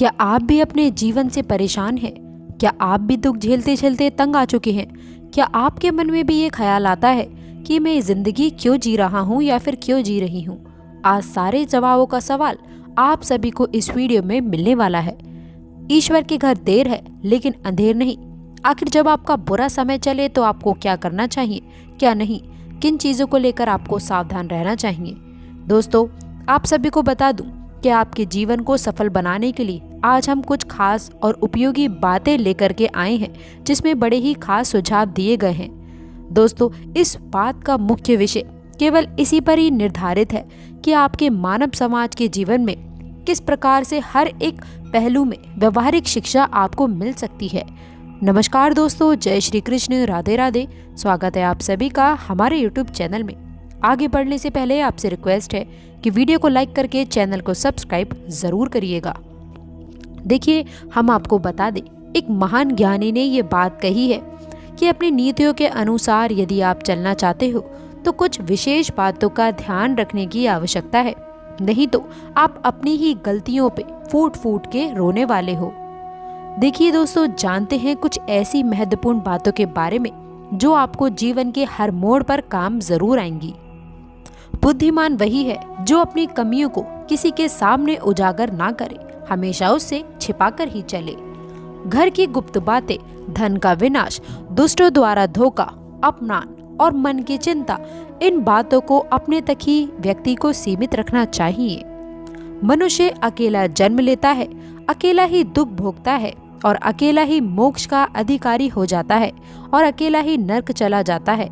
क्या आप भी अपने जीवन से परेशान हैं? क्या आप भी दुख झेलते झेलते तंग आ चुके हैं? क्या आपके मन में भी ये ख्याल आता है कि मैं जिंदगी क्यों जी रहा हूँ या फिर क्यों जी रही हूँ? आज सारे जवाबों का सवाल आप सभी को इस वीडियो में मिलने वाला है। ईश्वर के घर देर है लेकिन अंधेर नहीं। आखिर जब आपका बुरा समय चले तो आपको क्या करना चाहिए, क्या नहीं, किन चीज़ों को लेकर आपको सावधान रहना चाहिए? दोस्तों, आप सभी को बता दूं कि आपके जीवन को सफल बनाने के लिए आज हम कुछ खास और उपयोगी बातें लेकर के आए हैं, जिसमें बड़े ही खास सुझाव दिए गए हैं। दोस्तों, इस बात का मुख्य विषय केवल इसी पर ही निर्धारित है कि आपके मानव समाज के जीवन में किस प्रकार से हर एक पहलू में व्यवहारिक शिक्षा आपको मिल सकती है। नमस्कार दोस्तों, जय श्री कृष्ण, राधे राधे। स्वागत है आप सभी का हमारे YouTube चैनल में। आगे बढ़ने से पहले आपसे रिक्वेस्ट है कि वीडियो को लाइक करके चैनल को सब्सक्राइब जरूर करिएगा। देखिए, हम आपको बता दें, एक महान ज्ञानी ने ये बात कही है कि अपनी नीतियों के अनुसार यदि आप चलना चाहते हो तो कुछ विशेष बातों का ध्यान रखने की आवश्यकता है, नहीं तो आप अपनी ही गलतियों पे फूट फूट के रोने वाले हो। देखिए दोस्तों, जानते हैं कुछ ऐसी महत्वपूर्ण बातों के बारे में जो आपको जीवन के हर मोड़ पर काम जरूर आएंगी। बुद्धिमान वही है जो अपनी कमियों को किसी के सामने उजागर ना करे, हमेशा उससे छिपाकर ही चले। घर की गुप्त बातें, धन का विनाश, दुष्टों द्वारा धोखा, अपमान और मन की चिंता, इन बातों को अपने तक ही व्यक्ति को सीमित रखना चाहिए। मनुष्य अकेला जन्म लेता है, अकेला ही दुख भोगता है और अकेला ही मोक्ष का अधिकारी हो जाता है और अकेला ही नर्क चला जाता है।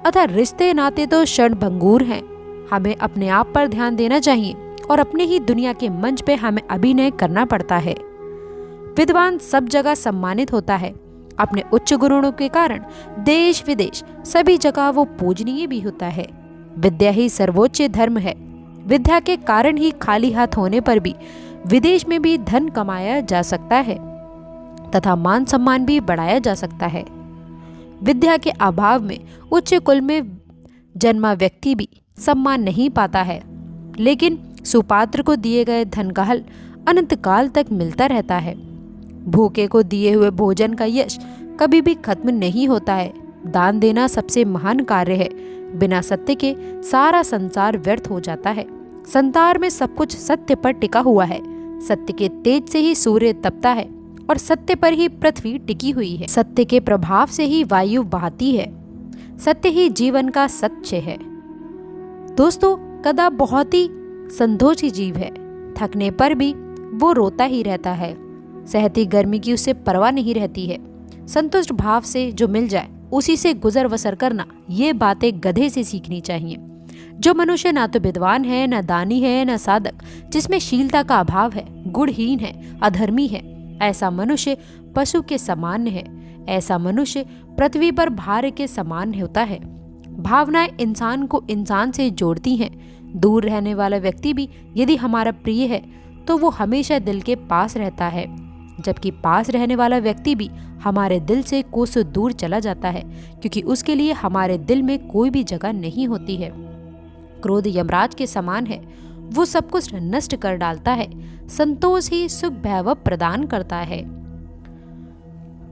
अतः रिश्ते नाते तो क्षणभंगुर हैं। हमें अपने आप पर ध्यान देना चाहिए और अपने ही दुनिया के मंच पे हमें अभिनय करना पड़ता है। विद्वान सब जगह सम्मानित होता है। अपने उच्च गुणों के कारण देश विदेश सभी जगह वो पूजनीय भी होता है। विद्या ही सर्वोच्च धर्म है। विद्या के कारण ही खाली हाथ होने पर भी विदेश में भी धन कमाया जा सकता है तथा मान सम्मान भी बढ़ाया जा सकता है। विद्या के अभाव में उच्च कुल में जन्मा व्यक्ति भी सम्मान नहीं पाता है, लेकिन सुपात्र को दिए गए धन का हल अनंत काल तक मिलता रहता है। भूखे को दिए हुए भोजन का यश कभी भी खत्म नहीं होता है। दान देना सबसे महान कार्य है। बिना सत्य के सारा संसार व्यर्थ हो जाता है। संसार में सब कुछ सत्य पर टिका हुआ है। सत्य के तेज से ही सूर्य तपता है और सत्य पर ही पृथ्वी टिकी हुई है। सत्य के प्रभाव से ही वायु बहती है। सत्य ही जीवन का सत्य है। दोस्तों, गधा बहुत ही संतोषी जीव है। थकने पर भी वो रोता ही रहता है। सहती गर्मी की उसे परवाह नहीं रहती है। संतुष्ट भाव से जो मिल जाए उसी से गुजर बसर करना, ये बातें गधे से सीखनी चाहिए। जो मनुष्य ना तो विद्वान है, न दानी है, न साधक, जिसमें शीलता का अभाव है, गुणहीन है, अधर्मी है, ऐसा मनुष्य पशु के समान है। ऐसा मनुष्य पृथ्वी पर भार के समान होता है। भावनाएं इंसान को इंसान से जोड़ती हैं। दूर रहने वाला व्यक्ति भी यदि हमारा प्रिय है तो वो हमेशा दिल के पास रहता है, जबकि पास रहने वाला व्यक्ति भी हमारे दिल से कोसों दूर चला जाता है, क्योंकि उसके लिए हमारे दिल में कोई भी जगह नहीं होती है। क्रोध यमराज के समान है, वो सब कुछ नष्ट कर डालता है। संतोष ही सुख वैभव प्रदान करता है।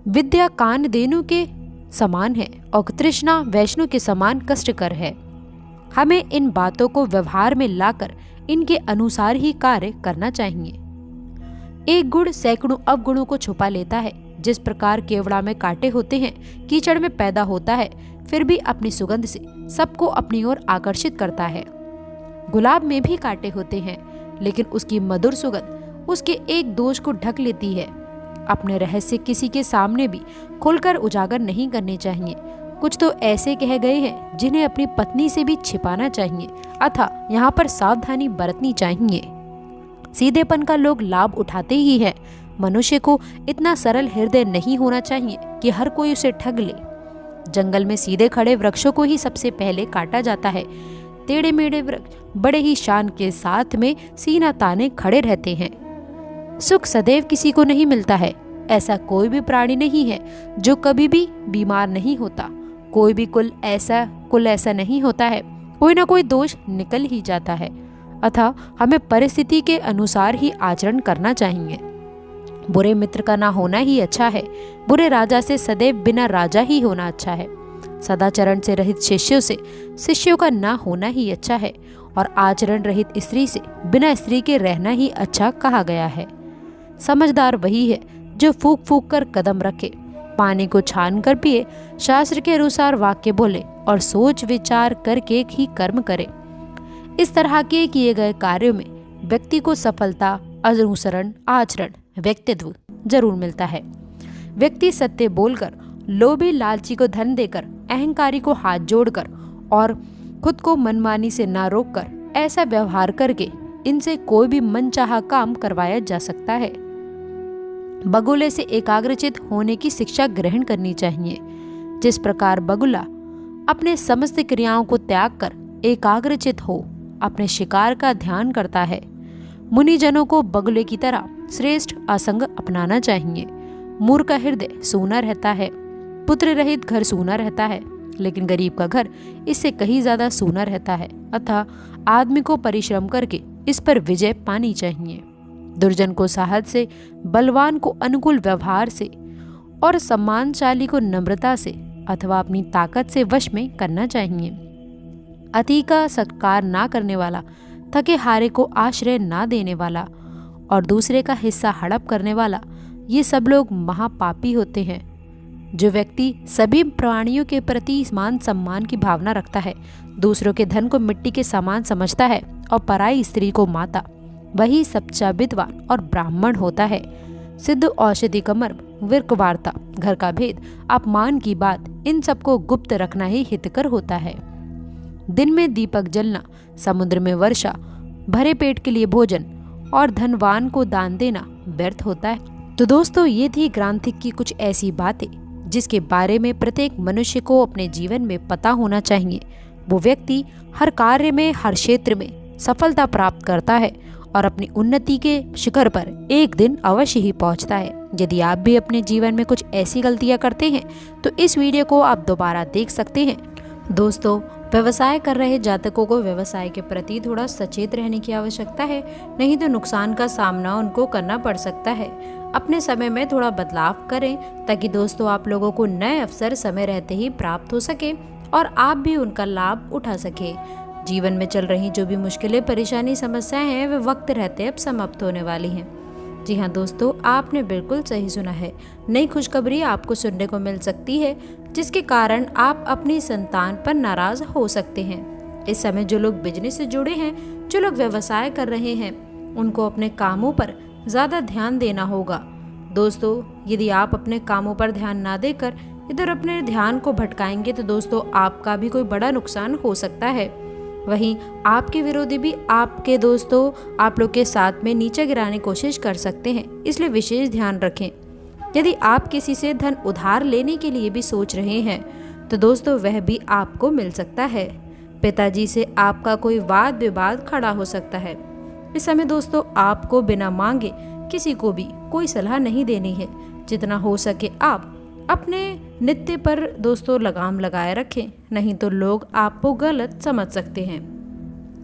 विद्या कामधेनु के समान है और तृष्णा वैष्णु के समान कष्टकर है। हमें इन बातों को व्यवहार में लाकर इनके अनुसार ही कार्य करना चाहिए। एक गुण सैकड़ों अवगुणों को छुपा लेता है। जिस प्रकार केवड़ा में कांटे होते हैं, कीचड़ में पैदा होता है, फिर भी अपनी सुगंध से सबको अपनी ओर आकर्षित करता है। गुलाब में भी कांटे होते हैं, लेकिन उसकी मधुर सुगंध उसके एक दोष को ढक लेती है। अपने रहस्य किसी के सामने भी खुलकर उजागर नहीं करने चाहिए। कुछ तो ऐसे कह गए हैं जिन्हें अपनी पत्नी से भी छिपाना चाहिए, अतः यहाँ पर सावधानी बरतनी चाहिए। सीधेपन का लोग लाभ उठाते ही हैं। मनुष्य को इतना सरल हृदय नहीं होना चाहिए कि हर कोई उसे ठग ले। जंगल में सीधे खड़े वृक्षों को ही सबसे पहले काटा जाता है। टेढ़े मेढ़े वृक्ष बड़े ही शान के साथ में सीना ताने खड़े रहते हैं। सुख सदैव किसी को नहीं मिलता है। ऐसा कोई भी प्राणी नहीं है जो कभी भी बीमार नहीं होता। कोई भी कुल ऐसा नहीं होता है, कोई ना कोई दोष निकल ही जाता है। अतः हमें परिस्थिति के अनुसार ही आचरण करना चाहिए। बुरे मित्र का ना होना ही अच्छा है। बुरे राजा से सदैव बिना राजा ही होना अच्छा है। सदाचरण से रहित शिष्यों से शिष्यों का ना होना ही अच्छा है। और आचरण रहित स्त्री से बिना स्त्री के रहना ही अच्छा कहा गया है। समझदार वही है जो फूंक फूंक कर कदम रखे, पानी को छान कर पिए, शास्त्र के अनुसार वाक्य बोले और सोच विचार करके ही कर्म करे। इस तरह के किए गए कार्यों में व्यक्ति को सफलता, अनुसरण, आचरण, व्यक्तित्व जरूर मिलता है। व्यक्ति सत्य बोलकर, लोभी लालची को धन देकर, अहंकारी को हाथ जोड़कर और खुद को मनमानी से ना रोककर ऐसा व्यवहार करके इनसे कोई भी मनचाहा काम करवाया जा सकता है। बगुले से एकाग्रचित होने की शिक्षा ग्रहण करनी चाहिए। जिस प्रकार बगुला अपने समस्त क्रियाओं को त्याग कर एकाग्रचित हो अपने शिकार का ध्यान करता है, मुनिजनों को बगुले की तरह श्रेष्ठ असंग अपनाना चाहिए। मूर्ख का हृदय सूना रहता है, पुत्र रहित घर सूना रहता है, लेकिन गरीब का घर इससे कहीं ज्यादा सूना रहता है। अतः आदमी को परिश्रम करके इस पर विजय पानी चाहिए। दुर्जन को साहस से, बलवान को अनुकूल व्यवहार से और सम्मानशाली को नम्रता से अथवा अपनी ताकत से वश में करना चाहिए। अति का सत्कार ना करने वाला, थके हारे को आश्रय ना देने वाला और दूसरे का हिस्सा हड़प करने वाला, ये सब लोग महापापी होते हैं। जो व्यक्ति सभी प्राणियों के प्रति मान सम्मान की भावना रखता है, दूसरों के धन को मिट्टी के समान समझता है और पराई स्त्री को माता, वही सच्चा विद्वान और ब्राह्मण होता है। सिद्ध औषधि का मर्म, विर्क वार्ता, घर का भेद, अपमान की बात, इन सबको गुप्त रखना ही हितकर होता है। दिन में दीपक जलना, समुद्र में वर्षा, भरे पेट के लिए भोजन और धनवान को दान देना व्यर्थ होता है। तो दोस्तों, ये थी ग्रांथिक की कुछ ऐसी बातें जिसके बारे में प्रत्येक मनुष्य को अपने जीवन में पता होना चाहिए। वो व्यक्ति हर कार्य में, हर क्षेत्र में सफलता प्राप्त करता है और अपनी उन्नति के शिखर पर एक दिन अवश्य ही पहुंचता है। यदि आप भी अपने जीवन में कुछ ऐसी गलतियां करते हैं तो इस वीडियो को आप दोबारा देख सकते हैं। दोस्तों, व्यवसाय कर रहे जातकों को व्यवसाय के प्रति थोड़ा सचेत रहने की आवश्यकता है, नहीं तो नुकसान का सामना उनको करना पड़ सकता है। अपने समय में थोड़ा बदलाव करें ताकि दोस्तों आप लोगों को नए अवसर समय रहते ही प्राप्त हो सके और आप भी उनका लाभ उठा सके। जीवन में चल रही जो भी मुश्किलें, परेशानी, समस्याएं हैं, वे वक्त रहते अब समाप्त होने वाली हैं। जी हाँ दोस्तों, आपने बिल्कुल सही सुना है। नई खुशखबरी आपको सुनने को मिल सकती है जिसके कारण आप अपनी संतान पर नाराज हो सकते हैं। इस समय जो लोग बिजनेस से जुड़े हैं, जो लोग व्यवसाय कर रहे हैं, उनको अपने कामों पर ज़्यादा ध्यान देना होगा। दोस्तों, यदि आप अपने कामों पर ध्यान ना देकर इधर अपने ध्यान को भटकाएंगे तो दोस्तों आपका भी कोई बड़ा नुकसान हो सकता है। वहीं आपके विरोधी भी आपके दोस्तों आप लोग के साथ में नीचे गिराने की कोशिश कर सकते हैं, इसलिए विशेष ध्यान रखें। यदि आप किसी से धन उधार लेने के लिए भी सोच रहे हैं तो दोस्तों वह भी आपको मिल सकता है। पिताजी से आपका कोई वाद विवाद खड़ा हो सकता है। इस समय दोस्तों आपको बिना मांगे किसी को भी कोई सलाह नहीं देनी है। जितना हो सके आप अपने नित्य पर दोस्तों लगाम लगाए रखें, नहीं तो लोग आपको गलत समझ सकते हैं।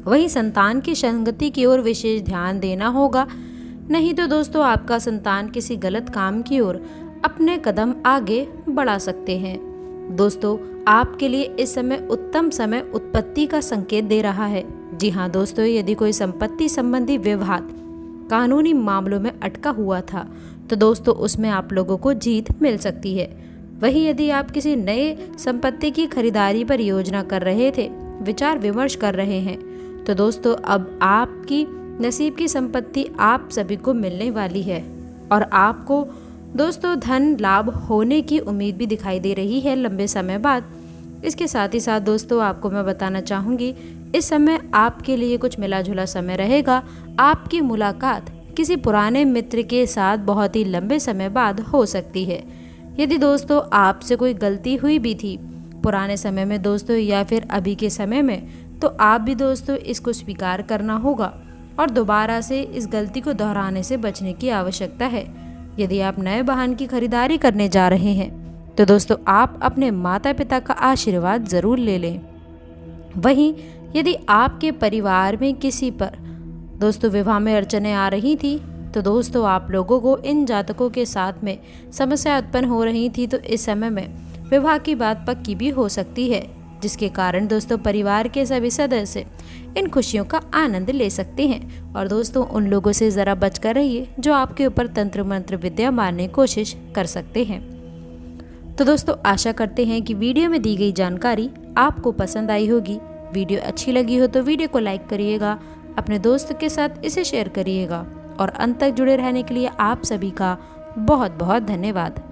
वहीं संतान की संगति की ओर विशेष ध्यान देना होगा, नहीं तो दोस्तों आपका संतान किसी गलत काम की ओर अपने कदम आगे बढ़ा सकते हैं। दोस्तों, आपके लिए इस समय उत्तम समय उत्पत्ति का संकेत दे रहा है। जी हाँ दोस्तों, यदि कोई संपत्ति संबंधी विवाद कानूनी मामलों में अटका हुआ था तो दोस्तों उसमें आप लोगों को जीत मिल सकती है। वहीं यदि आप किसी नए संपत्ति की खरीदारी पर योजना कर रहे थे, विचार विमर्श कर रहे हैं, तो दोस्तों अब आपकी नसीब की संपत्ति आप सभी को मिलने वाली है और आपको दोस्तों धन लाभ होने की उम्मीद भी दिखाई दे रही है लंबे समय बाद। इसके साथ ही साथ दोस्तों आपको मैं बताना चाहूँगी, इस समय आपके लिए कुछ मिला जुला समय रहेगा। आपकी मुलाकात किसी पुराने मित्र के साथ बहुत ही लंबे समय बाद हो सकती है। यदि दोस्तों आपसे कोई गलती हुई भी थी पुराने समय में दोस्तों या फिर अभी के समय में, तो आप भी दोस्तों इसको स्वीकार करना होगा और दोबारा से इस गलती को दोहराने से बचने की आवश्यकता है। यदि आप नए वाहन की खरीदारी करने जा रहे हैं तो दोस्तों आप अपने माता पिता का आशीर्वाद ज़रूर ले लें। वहीं यदि आपके परिवार में किसी पर दोस्तों विवाह में अड़चनें आ रही थी तो दोस्तों आप लोगों को इन जातकों के साथ में समस्या उत्पन्न हो रही थी, तो इस समय में विवाह की बात पक्की भी हो सकती है, जिसके कारण दोस्तों परिवार के सभी सदस्य इन खुशियों का आनंद ले सकते हैं। और दोस्तों उन लोगों से ज़रा बचकर रहिए जो आपके ऊपर तंत्र मंत्र विद्या मारने की कोशिश कर सकते हैं। तो दोस्तों आशा करते हैं कि वीडियो में दी गई जानकारी आपको पसंद आई होगी। वीडियो अच्छी लगी हो तो वीडियो को लाइक करिएगा, अपने दोस्त के साथ इसे शेयर करिएगा और अंत तक जुड़े रहने के लिए आप सभी का बहुत बहुत धन्यवाद।